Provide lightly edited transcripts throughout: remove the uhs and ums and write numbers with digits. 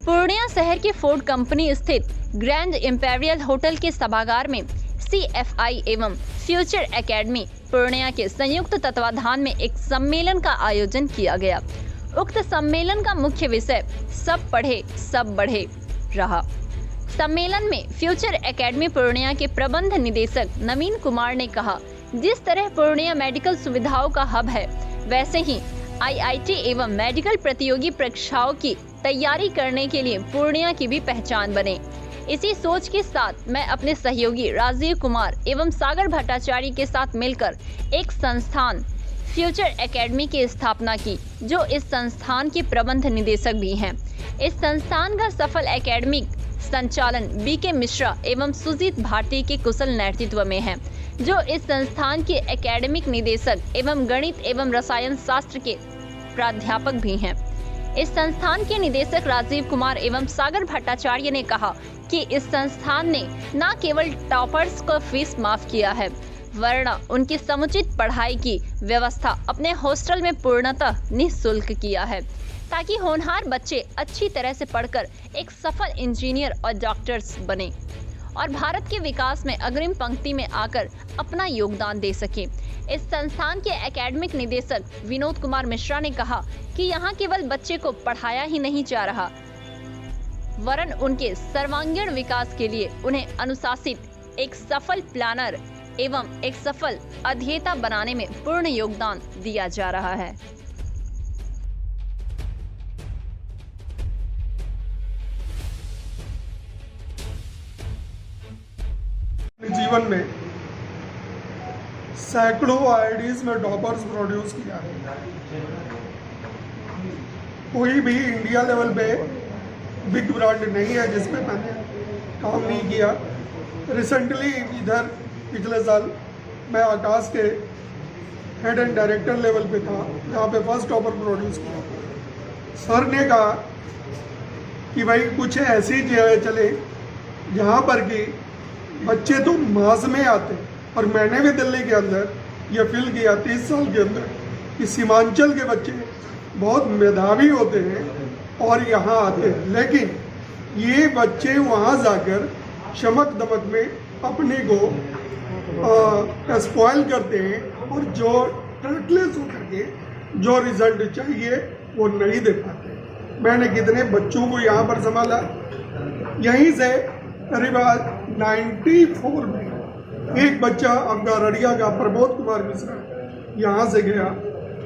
पूर्णिया शहर के Ford company स्थित ग्रैंड इंपेरियल होटल के सभागार में CFI एवं फ्यूचर एकेडमी पूर्णिया के संयुक्त तत्वाधान में एक सम्मेलन का आयोजन किया गया। उक्त सम्मेलन का मुख्य विषय सब पढ़े सब बढ़े रहा। सम्मेलन में फ्यूचर एकेडमी पूर्णिया के प्रबंध निदेशक नवीन कुमार ने कहा, जिस तरह पूर्णिया मेडिकल सुविधाओं का हब है, वैसे ही IIT एवं मेडिकल प्रतियोगी परीक्षाओं की तैयारी करने के लिए पूर्णिया की भी पहचान बने। इसी सोच के साथ मैं अपने सहयोगी राजीव कुमार एवं सागर भट्टाचार्य के साथ मिलकर एक संस्थान फ्यूचर एकेडमी की स्थापना की, जो इस संस्थान के प्रबंध निदेशक भी हैं। इस संस्थान का सफल एकेडमिक संचालन BK मिश्रा एवं सुजीत भारती के कुशल नेतृत्व में है, जो इस संस्थान के एकेडमिक निदेशक एवं गणित एवं रसायन शास्त्र के प्राध्यापक भी हैं। इस संस्थान के निदेशक राजीव कुमार एवं सागर भट्टाचार्य ने कहा कि इस संस्थान ने न केवल टॉपर्स को फीस माफ किया है, वरना उनकी समुचित पढ़ाई की व्यवस्था अपने हॉस्टल में पूर्णतः निःशुल्क किया है, ताकि होनहार बच्चे अच्छी तरह से पढ़कर एक सफल इंजीनियर और डॉक्टर्स बने और भारत के विकास में अग्रिम पंक्ति में आकर अपना योगदान दे सके। इस संस्थान के एकेडमिक निदेशक विनोद कुमार मिश्रा ने कहा कि यहाँ केवल बच्चे को पढ़ाया ही नहीं जा रहा, वरन उनके सर्वांगीण विकास के लिए उन्हें अनुशासित, एक सफल प्लानर एवं एक सफल अध्येता बनाने में पूर्ण योगदान दिया जा रहा है। जीवन में सैकड़ों IITs में टॉपर्स प्रोड्यूस किया है। कोई भी इंडिया लेवल पे बिग ब्रांड नहीं है जिसमें मैंने काम नहीं किया। रिसेंटली इधर पिछले साल मैं आकाश के हेड एंड डायरेक्टर लेवल पे था, जहाँ पे फर्स्ट टॉपर प्रोड्यूस किया। सर ने कहा कि भाई कुछ ऐसी जगह चले जहाँ पर कि बच्चे तो मास में आते, और मैंने भी दिल्ली के अंदर ये फील किया 30 साल के अंदर कि सीमांचल के बच्चे बहुत मेधावी होते हैं और यहाँ आते हैं, लेकिन ये बच्चे वहाँ जाकर चमक दमक में अपने को स्पॉइल करते हैं और जो ट्रैकलेस होकर के जो रिजल्ट चाहिए वो नहीं दे पाते। मैंने कितने बच्चों को यहाँ पर संभाला। यहीं से करीब 94 में एक बच्चा आपका रड़िया का प्रमोद कुमार मिश्रा यहाँ से गया,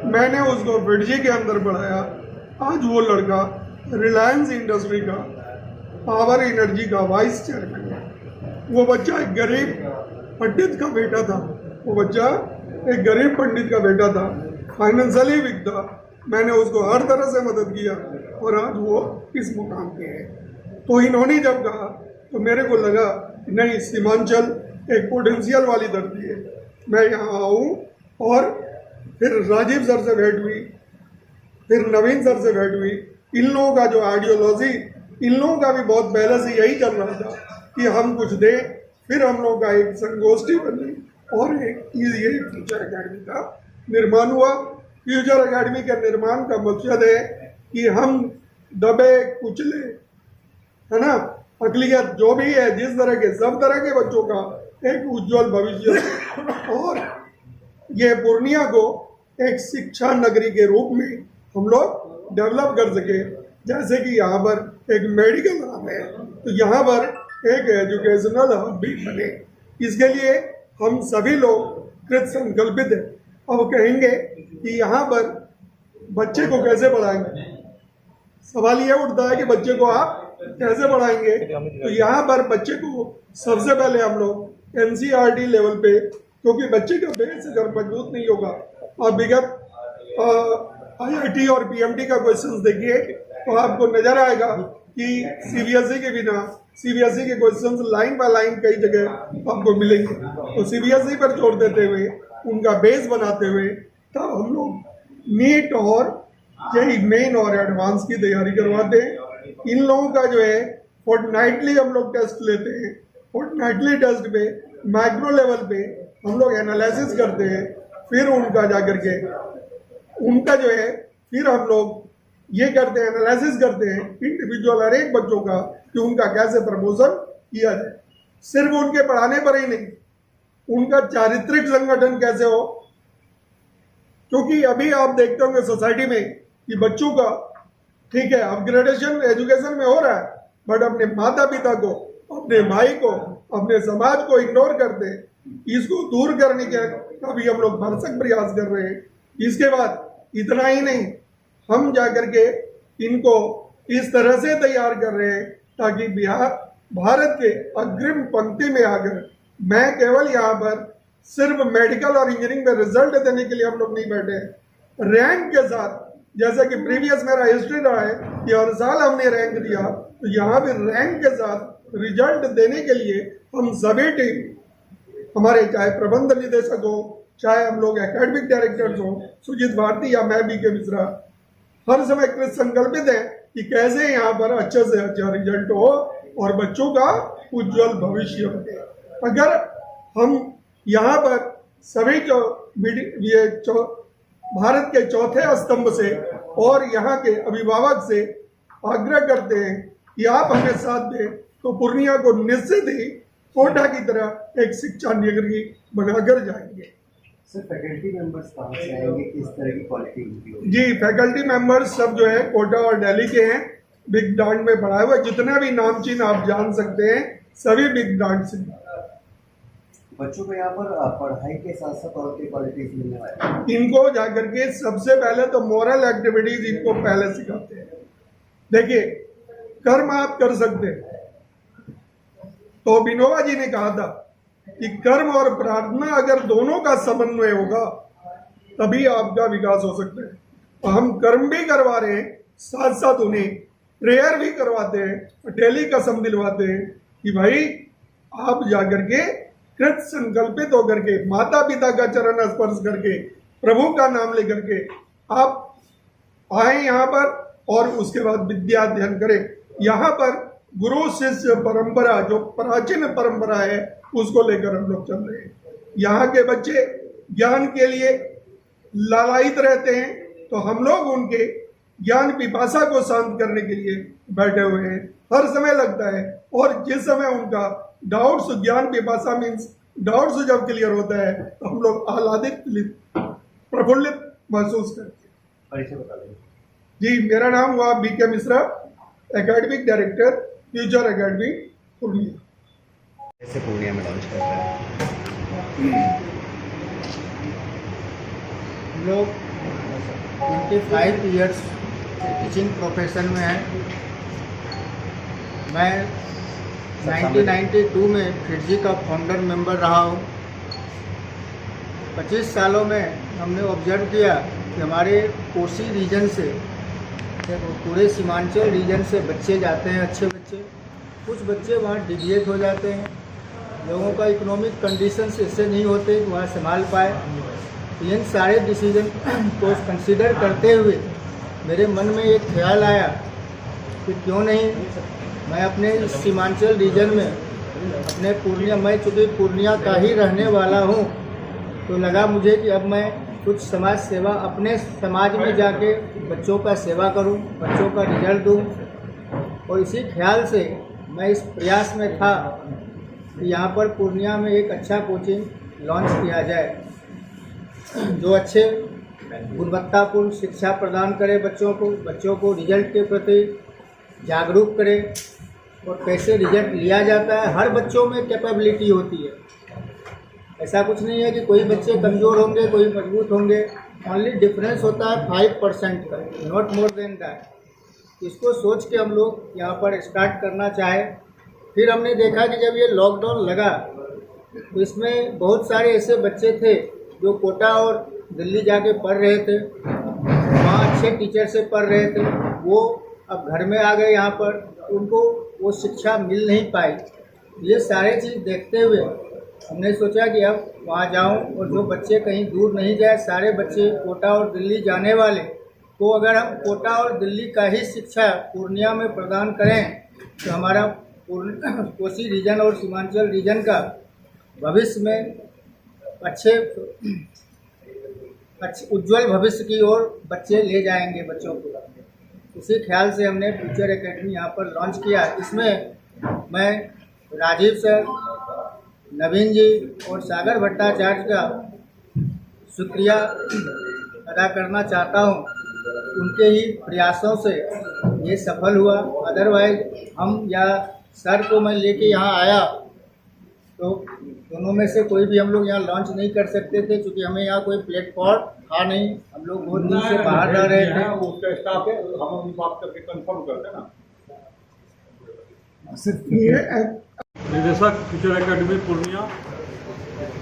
मैंने उसको विडजी के अंदर पढ़ाया। आज वो लड़का रिलायंस इंडस्ट्री का पावर एनर्जी का वाइस चेयरमैन है। वो बच्चा एक गरीब पंडित का बेटा था, फाइनेंशियली वीक था। मैंने उसको हर तरह से मदद किया और आज वो इस मुकाम पे है। तो इन्होंने जब कहा तो मेरे को लगा नहीं, सीमांचल एक पोटेंशियल वाली धरती है, मैं यहाँ आऊँ। और फिर राजीव सर से भेंट हुई, फिर नवीन सर से भेंट हुई। इन लोगों का जो आइडियोलॉजी, इन लोगों का भी बहुत पहले से यही चल रहा था कि हम कुछ दें। फिर हम लोग का एक संगोष्ठी बनी और ये फ्यूचर एकेडमी का निर्माण हुआ। फ्यूचर एकेडमी के निर्माण का मकसद है कि हम दबे कुचले, है ना, अकलियत जो भी है, जिस तरह के सब तरह के बच्चों का एक उज्जवल भविष्य और ये पूर्णिया को एक शिक्षा नगरी के रूप में हम लोग डेवलप कर सके। जैसे कि यहाँ पर एक मेडिकल हब है, तो यहाँ पर एक एजुकेशनल हब भी बने। इसके लिए हम सभी लोग कृत संकल्पित हैं। अब कहेंगे कि यहाँ पर बच्चे को कैसे पढ़ाएंगे, सवाल ये उठता है कि बच्चे को आप कैसे पढ़ाएंगे। तो यहाँ पर बच्चे को सबसे पहले हम लोग NCERT लेवल पे, क्योंकि बच्चे का बेस अगर मजबूत नहीं होगा, और विगत IIT और PMT का क्वेश्चन देखिए तो आपको नजर आएगा कि CBSE के बिना, CBSE के क्वेश्चंस लाइन बाय लाइन कई जगह आपको मिलेंगे। तो CBSE पर जोर देते हुए, उनका बेस बनाते हुए, तब हम लोग नीट और JEE मेन और एडवांस की तैयारी करवाते हैं। इन लोगों का जो है फोर्टनाइटली हम लोग टेस्ट लेते हैं। फोर्टनाइटली टेस्ट पे माइक्रो लेवल पे हम लोग एनालिसिस करते हैं। फिर उनका जाकर के उनका जो है फिर हम लोग ये करते हैं, एनालिसिस करते हैं इंडिविजुअल हर एक बच्चों का कि उनका कैसे प्रमोशन किया जाए। सिर्फ उनके पढ़ाने पर ही नहीं, उनका चारित्रिक संगठन कैसे हो, क्योंकि अभी आप देखते होंगे सोसाइटी में कि बच्चों का ठीक है अपग्रेडेशन एजुकेशन में हो रहा है, बट अपने माता पिता को, अपने भाई को, अपने समाज को इग्नोर करते हैं। इसको दूर करने का भी हम लोग भरसक प्रयास कर रहे हैं। इसके बाद इतना ही नहीं, हम जाकर के इनको इस तरह से तैयार कर रहे हैं ताकि बिहार भारत के अग्रिम पंक्ति में आकर, मैं केवल यहाँ पर सिर्फ मेडिकल और इंजीनियरिंग में रिजल्ट देने के लिए हम लोग नहीं बैठे हैं, रैंक के साथ, जैसा कि प्रीवियस मेरा हिस्ट्री रहा है कि हर साल हमने रैंक दिया, तो यहाँ भी रैंक के साथ रिजल्ट देने के लिए हम सभी टीम, हमारे चाहे प्रबंध निदेशक हो, चाहे हम लोग एकेडमिक डायरेक्टर्स हो, सुजीत भारती या मैं BK मिश्रा, हर समय कृत संकल्पित है कि कैसे यहाँ पर अच्छे से अच्छा रिजल्ट हो और बच्चों का उज्जवल भविष्य बने। अगर हम यहाँ पर सभी भारत के चौथे स्तंभ से और यहाँ के अभिभावक से आग्रह करते हैं कि आप हमें साथ दें, तो पूर्णिया को निश्चित ही कोटा की तरह एक शिक्षा नगरी बनाकर जाएंगे। सर, फैकल्टी मेंबर्स कहाँ से आएंगे, किस तरह की क्वालिटी होगी? जी, फैकल्टी मेंबर्स सब जो है कोटा और दिल्ली के हैं, बिग ब्रांड में पढ़ाए हुए, जितना भी नामचीन आप जान सकते हैं सभी बिग ब्रांड से। बच्चों को यहाँ पर पढ़ाई के साथ साथ और की क्वालिटीज मिलने वाली है? इनको जाकर के सबसे पहले तो मोरल एक्टिविटीज इनको पहले सिखाते हैं। देखिए, कर्म आप कर सकते हैं, तो विनोबा जी ने कहा था कि कर्म और प्रार्थना अगर दोनों का समन्वय होगा तभी आपका विकास हो सकता है। तो हम कर्म भी करवा रहे हैं, साथ साथ उन्हें प्रेयर भी करवाते हैं, डेली कसम दिलवाते हैं कि भाई आप जाकर के कृत संकल्पित होकर के माता पिता का चरण स्पर्श करके प्रभु का नाम लेकर के आप आए यहाँ पर और उसके बाद विद्या अध्ययन करें। यहाँ पर गुरु शिष्य परंपरा, जो प्राचीन परंपरा है, उसको लेकर हम लोग चल रहे हैं। यहाँ के बच्चे ज्ञान के लिए लालायित रहते हैं, तो हम लोग उनके ज्ञान पिपासा को शांत करने के लिए बैठे हुए हैं। हर समय लगता है, और जिस समय उनका डाउट्स, ज्ञान पिपासा मीन्स डाउट्स जब क्लियर होता है तो हम लोग आह्लादित प्रफुल्लित महसूस करते हैं। परिचय बता दें। जी, मेरा नाम हुआ BK Mishra, academic director, future academy Purnia. कैसे पूर्णिया में लॉन्च करते हैं? हम लोग 25 ईयर्स टीचिंग प्रोफेशन में हैं। मैं 1992 में फिटजी का फाउंडर मेंबर रहा हूँ। 25 सालों में हमने ऑब्जर्व किया कि हमारे कोसी रीजन से, पूरे सीमांचल रीजन से बच्चे जाते हैं, अच्छे बच्चे, कुछ बच्चे वहाँ डिविएट हो जाते हैं। लोगों का इकोनॉमिक कंडीशंस इससे नहीं होते कि वहाँ संभाल पाए। इन सारे डिसीजन को कंसीडर करते हुए मेरे मन में एक ख्याल आया कि क्यों नहीं मैं अपने सीमांचल रीजन में, अपने पूर्णिया, मैं चूँकि पूर्णिया का ही रहने वाला हूँ, तो लगा मुझे कि अब मैं कुछ समाज सेवा अपने समाज में जाके बच्चों का सेवा करूं, बच्चों का रिजल्ट दूं। और इसी ख्याल से मैं इस प्रयास में था कि यहाँ पर पूर्णिया में एक अच्छा कोचिंग लॉन्च किया जाए, जो अच्छे गुणवत्तापूर्ण शिक्षा प्रदान करे बच्चों को रिजल्ट के प्रति जागरूक करे और कैसे रिजल्ट लिया जाता है। हर बच्चों में कैपेबिलिटी होती है, ऐसा कुछ नहीं है कि कोई बच्चे कमज़ोर होंगे, कोई मजबूत होंगे। ओनली डिफरेंस होता है 5% का, नॉट मोर देन दैट। इसको सोच के हम लोग यहाँ पर स्टार्ट करना चाहे। फिर हमने देखा कि जब ये लॉकडाउन लगा तो इसमें बहुत सारे ऐसे बच्चे थे जो कोटा और दिल्ली जाके पढ़ रहे थे, वहाँ अच्छे टीचर से पढ़ रहे थे, वो अब घर में आ गए यहाँ पर, उनको वो शिक्षा मिल नहीं पाई। ये सारे चीज़ देखते हुए हमने सोचा कि अब वहाँ जाऊँ और जो बच्चे कहीं दूर नहीं जाए, सारे बच्चे कोटा और दिल्ली जाने वाले, तो अगर हम कोटा और दिल्ली का ही शिक्षा पूर्णिया में प्रदान करें तो हमारा कोसी रीजन और सीमांचल रीजन का भविष्य में अच्छे उज्जवल भविष्य की ओर बच्चे ले जाएंगे बच्चों को। उसी ख्याल से हमने फ्यूचर एकेडमी यहाँ पर लॉन्च किया। इसमें मैं राजीव सर, नवीन जी और सागर भट्टाचार्य का शुक्रिया अदा करना चाहता हूँ। उनके ही प्रयासों से ये सफल हुआ। अदरवाइज हम या सर को मैं लेके यहाँ आया तो दोनों में से कोई भी हम लोग यहाँ लॉन्च नहीं कर सकते थे, क्योंकि हमें यहाँ कोई प्लेटफॉर्म था नहीं। हम लोग बहुत दिन से बाहर रह रहे थे। उसका स्टाफ है, हम अपनी बात करके कंफर्म करते हैं ना। सिर्फ ये निदेशक फ्यूचर एकेडमी पूर्णिया,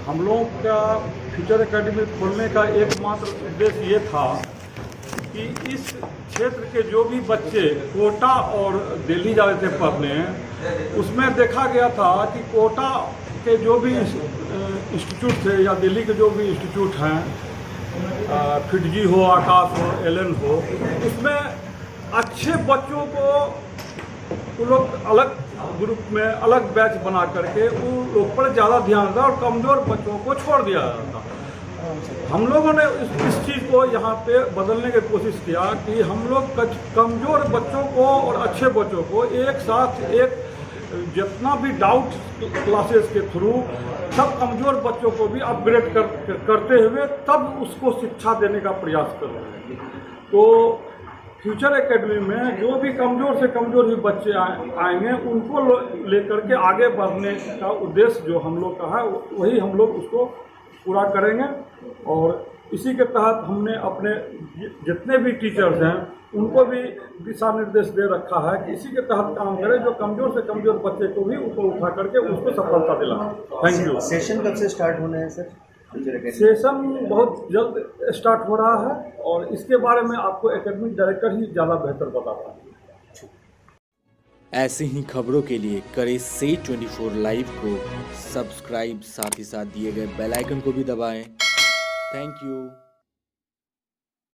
हम लोग का फ्यूचर एकेडमी खोलने का एकमात्र उद्देश्य ये था कि इस क्षेत्र के जो भी बच्चे कोटा और दिल्ली जा रहे थे पढ़ने, उसमें देखा गया था कि कोटा के जो भी इंस्टीट्यूट थे या दिल्ली के जो भी इंस्टीट्यूट हैं, फिटजी हो, आकाश हो, एलन हो, उसमें अच्छे बच्चों को वो लोग अलग ग्रुप में अलग बैच बना करके उन लोग पर ज़्यादा ध्यान था और कमज़ोर बच्चों को छोड़ दिया जाता। हम लोगों ने इस चीज़ को यहाँ पे बदलने की कोशिश किया कि हम लोग कमज़ोर बच्चों को और अच्छे बच्चों को एक साथ एक जितना भी डाउट क्लासेस के थ्रू सब कमज़ोर बच्चों को भी अपग्रेड करते हुए तब उसको शिक्षा देने का प्रयास कर रहे हैं। तो फ्यूचर एकेडमी में जो भी कमज़ोर से कमज़ोर भी बच्चे आएंगे उनको लेकर के आगे बढ़ने का उद्देश्य जो हम लोग का है वही हम लोग उसको पूरा करेंगे। और इसी के तहत हमने अपने जितने भी टीचर्स हैं उनको भी दिशा निर्देश दे रखा है कि इसी के तहत काम करें, जो कमज़ोर से कमज़ोर बच्चे को भी ऊपर उठा करके उसको सफलता दिलाएं। Thank you. सेशन कब से स्टार्ट होने हैं सर? सेशन बहुत जल्द स्टार्ट हो रहा है और इसके बारे में आपको एकेडमिक डायरेक्टर ही ज़्यादा बेहतर बता पाएंगे। ऐसे ही खबरों के लिए करें से 24 लाइव को सब्सक्राइब, साथ ही साथ दिए गए बेल आइकन को भी दबाएं। Thank you.